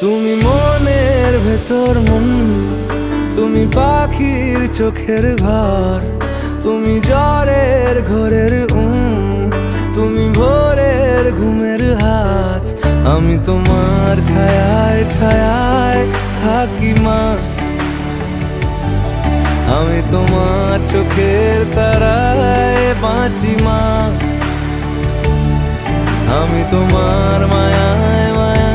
তুমি মনের ভেতর মন, তুমি পাখির চোখের ঘর, তুমি জ্বরের ঘরের তুমি ভোরের ঘুমের হাত। আমি তোমার ছায়ায় ছায়ায় থাকি মা, আমি তোমার চোখের তারায় বাঁচি মা, আমি তোমার মায়ায় মায়া